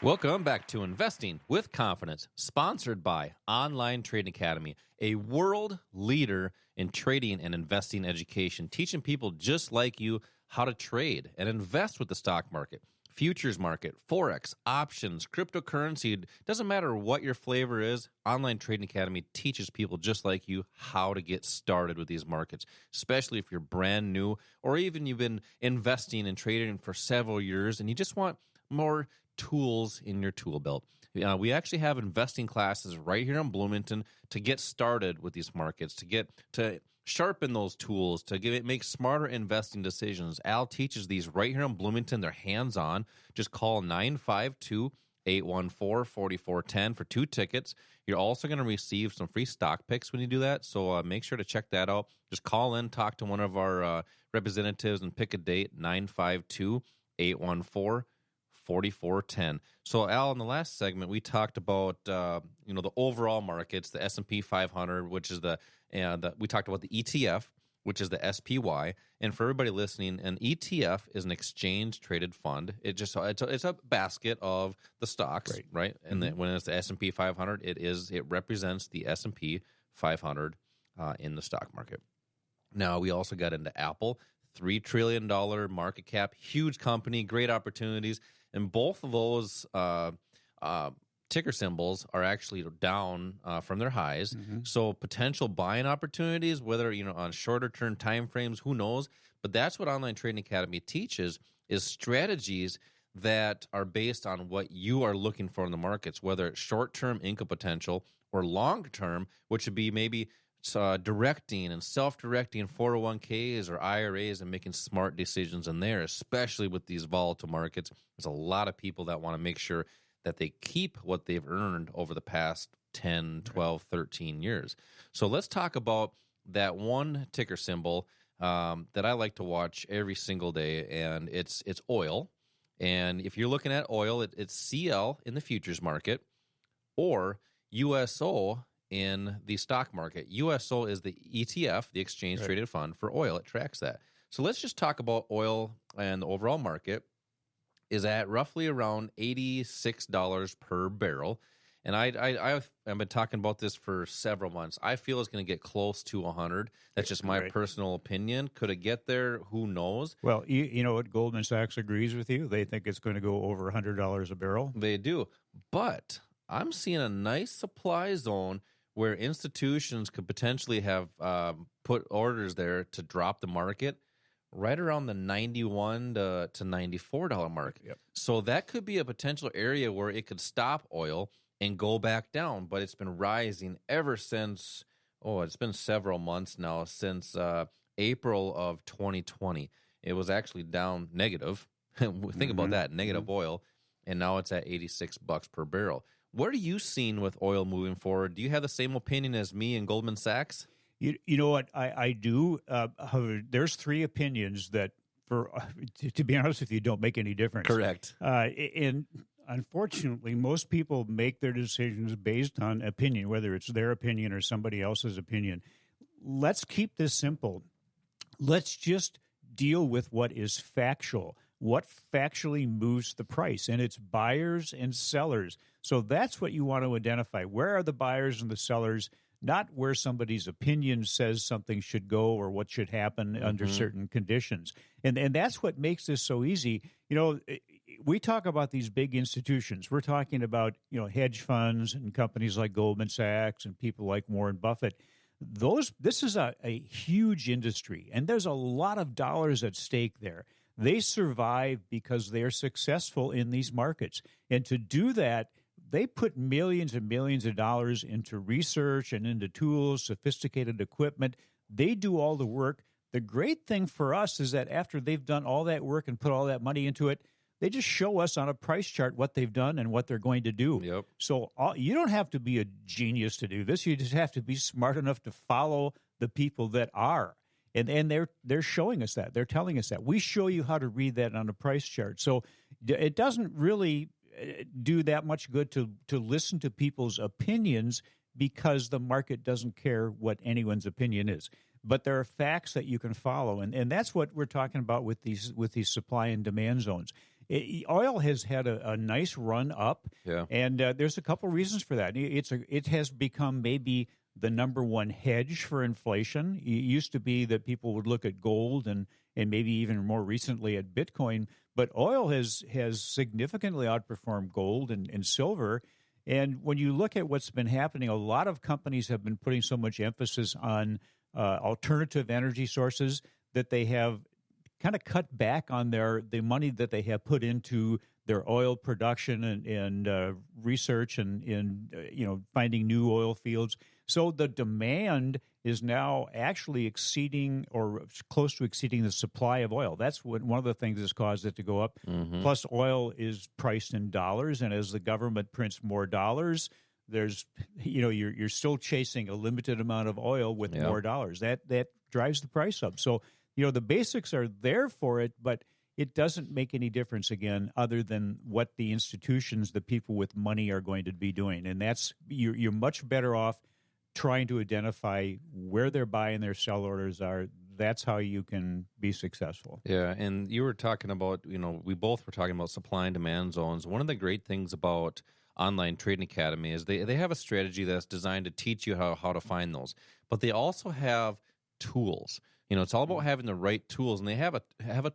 Welcome back to Investing with Confidence, sponsored by Online Trading Academy, a world leader in trading and investing education, teaching people just like you how to trade and invest with the stock market, futures market, forex, options, cryptocurrency. Doesn't matter what your flavor is, Online Trading Academy teaches people just like you how to get started with these markets, especially if you're brand new or even you've been investing and trading for several years and you just want more tools in your tool belt. We actually have investing classes right here in Bloomington to get started with these markets, to sharpen those tools, to make smarter investing decisions. Al teaches these right here in Bloomington. They're hands-on. Just call 952-814-4410 for 2 tickets. You're also going to receive some free stock picks when you do that, so make sure to check that out. Just call in, talk to one of our representatives, and pick a date, 952-814-4410. So, Al, in the last segment, we talked about the overall markets, the S&P 500, which is we talked about the ETF, which is the SPY. And for everybody listening, an ETF is an exchange traded fund. It's a basket of the stocks, right? And then when it's the S&P 500, it represents the S&P 500 in the stock market. Now, we also got into Apple, $3 trillion market cap, huge company, great opportunities. And both of those ticker symbols are actually down from their highs. Mm-hmm. So potential buying opportunities, whether on shorter term time frames, who knows? But that's what Online Trading Academy teaches, is strategies that are based on what you are looking for in the markets, whether it's short term income potential or long term, which would be maybe directing and self-directing 401ks or IRAs and making smart decisions in there, especially with these volatile markets. There's a lot of people that want to make sure that they keep what they've earned over the past 10, 12, 13 years. So let's talk about that one ticker symbol that I like to watch every single day, and it's oil. And if you're looking at oil, it's CL in the futures market or USO in the stock market. USO is the ETF, the exchange traded fund for oil. It tracks that. So let's just talk about oil, and the overall market is at roughly around $86 per barrel. And I've been talking about this for several months. I feel it's going to get close to 100. That's just my personal opinion. Could it get there? Who knows? Well, you know what? Goldman Sachs agrees with you. They think it's going to go over $100 a barrel. They do. But I'm seeing a nice supply zone where institutions could potentially have put orders there to drop the market right around the $91 to $94 mark. Yep. So that could be a potential area where it could stop oil and go back down. But it's been rising ever since, it's been several months now, since April of 2020. It was actually down negative. Think about that, negative oil. And now it's at $86 per barrel. What are you seeing with oil moving forward? Do you have the same opinion as me and Goldman Sachs? You know what? I do. There's 3 opinions that, to be honest with you, don't make any difference. Correct. And unfortunately, most people make their decisions based on opinion, whether it's their opinion or somebody else's opinion. Let's keep this simple. Let's just deal with what is factual. What factually moves the price, and it's buyers and sellers. So that's what you want to identify. Where are the buyers and the sellers, not where somebody's opinion says something should go or what should happen under certain conditions. And that's what makes this so easy. We talk about these big institutions. We're talking about, hedge funds and companies like Goldman Sachs and people like Warren Buffett. This is a huge industry, and there's a lot of dollars at stake there. They survive because they're successful in these markets. And to do that, they put millions and millions of dollars into research and into tools, sophisticated equipment. They do all the work. The great thing for us is that after they've done all that work and put all that money into it, they just show us on a price chart what they've done and what they're going to do. Yep. So you don't have to be a genius to do this. You just have to be smart enough to follow the people that are. And they're showing us that. They're telling us that. We show you how to read that on a price chart. So it doesn't really do that much good to listen to people's opinions because the market doesn't care what anyone's opinion is. But there are facts that you can follow, and that's what we're talking about with these supply and demand zones. Oil has had a nice run up, and there's a couple reasons for that. It has become maybe the number one hedge for inflation. It used to be that people would look at gold and maybe even more recently at Bitcoin, but oil has significantly outperformed gold and silver. And when you look at what's been happening, a lot of companies have been putting so much emphasis on alternative energy sources that they have kind of cut back on the money that they have put into their oil production and research and finding new oil fields. So the demand is now actually exceeding or close to exceeding the supply of oil. That's one of the things that's caused it to go up. Mm-hmm. Plus, oil is priced in dollars, and as the government prints more dollars, there's you're still chasing a limited amount of oil with more dollars. That drives the price up. So the basics are there for it, but it doesn't make any difference, again, other than what the institutions, the people with money, are going to be doing. And that's you're much better off trying to identify where their buy and their sell orders are. That's how you can be successful. Yeah, and you were talking about, we both were talking about supply and demand zones. One of the great things about Online Trading Academy is they have a strategy that's designed to teach you how to find those. But they also have tools. It's all about having the right tools, and they have a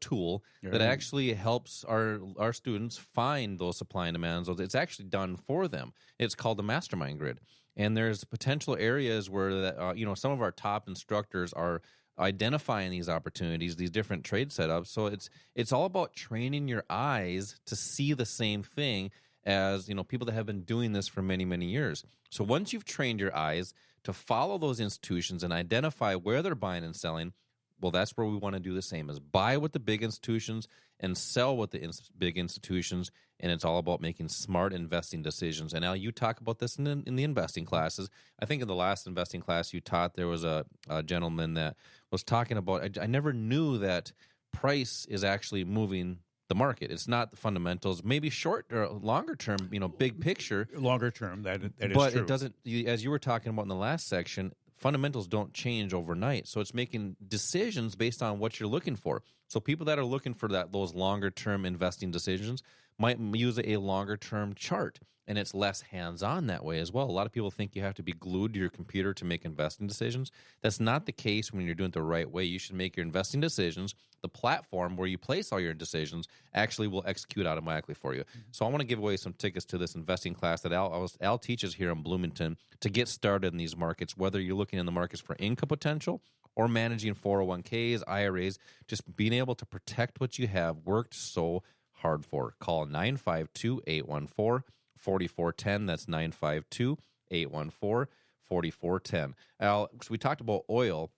tool that actually helps our students find those supply and demand zones. It's actually done for them. It's called the Mastermind Grid, and there's potential areas where some of our top instructors are identifying these opportunities, these different trade setups. So it's all about training your eyes to see the same thing as people that have been doing this for many, many years. So once you've trained your eyes to follow those institutions and identify where they're buying and selling, well, that's where we want to do the same, is buy with the big institutions and sell with the big institutions, and it's all about making smart investing decisions. And Al, you talk about this in the investing classes. I think in the last investing class you taught, there was a gentleman that was talking about, I never knew that price is actually moving the market. It's not the fundamentals, maybe short or longer term, big picture. Longer term, that is but true. It doesn't, as you were talking about in the last section, fundamentals don't change overnight. So it's making decisions based on what you're looking for. So people that are looking for those longer term investing decisions might use a longer term chart, and it's less hands-on that way as well. A lot of people think you have to be glued to your computer to make investing decisions. That's not the case when you're doing it the right way. You should make your investing decisions. The platform where you place all your decisions actually will execute automatically for you. So I want to give away some tickets to this investing class that Al teaches here in Bloomington to get started in these markets, whether you're looking in the markets for income potential or managing 401ks, IRAs, just being able to protect what you have worked so hard for. Call 952-814-4410. That's 952-814-4410. Al, so we talked about oil.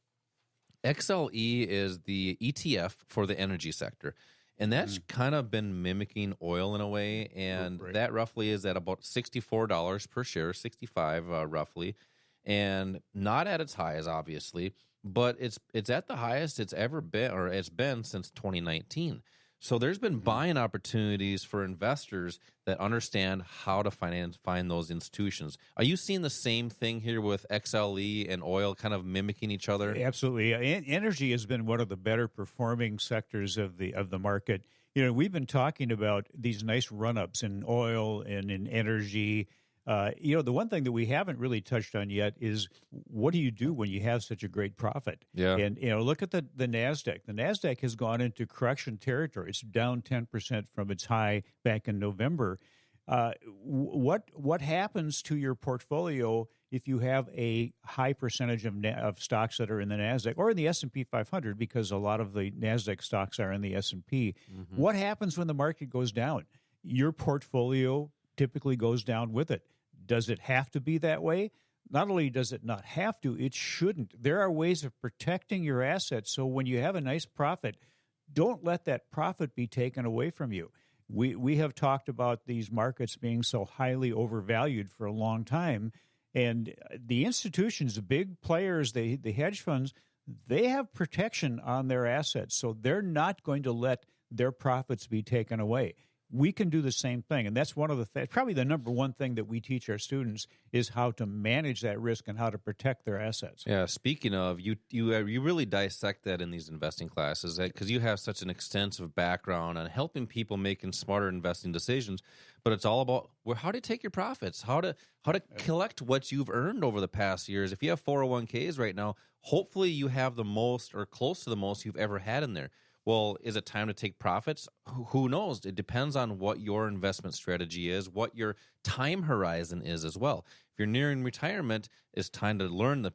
XLE is the ETF for the energy sector, and that's kind of been mimicking oil in a way, and that roughly is at about $64 per share, 65 roughly, and not at its highest, obviously, but it's at the highest it's ever been, or it's been since 2019. So there's been buying opportunities for investors that understand how to find those institutions. Are you seeing the same thing here with XLE and oil kind of mimicking each other? Absolutely. Energy has been one of the better performing sectors of the market. We've been talking about these nice run-ups in oil and in energy. The one thing that we haven't really touched on yet is, what do you do when you have such a great profit? Yeah. And, look at the NASDAQ. The NASDAQ has gone into correction territory. It's down 10% from its high back in November. What happens to your portfolio if you have a high percentage of stocks that are in the NASDAQ or in the S&P 500, because a lot of the NASDAQ stocks are in the S&P? Mm-hmm. What happens when the market goes down? Your portfolio typically goes down with it. Does it have to be that way? Not only does it not have to, it shouldn't. There are ways of protecting your assets, so when you have a nice profit, don't let that profit be taken away from you. We have talked about these markets being so highly overvalued for a long time, and the institutions, the big players, the hedge funds, they have protection on their assets, so they're not going to let their profits be taken away. we can do the same thing. And that's one of the probably the number one thing that we teach our students is how to manage that risk and how to protect their assets. Yeah, speaking of, you really dissect that in these investing classes because you have such an extensive background on helping people making smarter investing decisions. But it's all about how to take your profits, how to collect what you've earned over the past years. If you have 401ks right now, hopefully you have the most or close to the most you've ever had in there. Well, is it time to take profits? Who knows? It depends on what your investment strategy is, what your time horizon is as well. If you're nearing retirement, it's time to learn the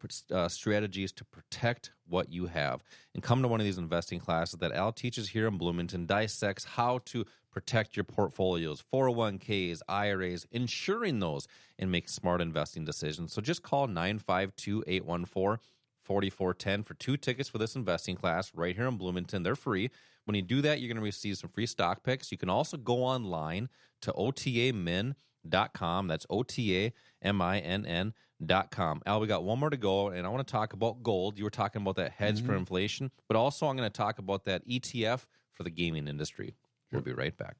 strategies to protect what you have. And come to one of these investing classes that Al teaches here in Bloomington, dissects how to protect your portfolios, 401ks, IRAs, insuring those, and make smart investing decisions. So just call 952-814-4410 for 2 tickets for this investing class right here in Bloomington. They're free. When you do that, you're going to receive some free stock picks. You can also go online to otamin.com. That's OTAMINN.com. Al, we got one more to go, and I want to talk about gold. You were talking about that hedge for inflation, but also I'm going to talk about that ETF for the gaming industry. We'll be right back.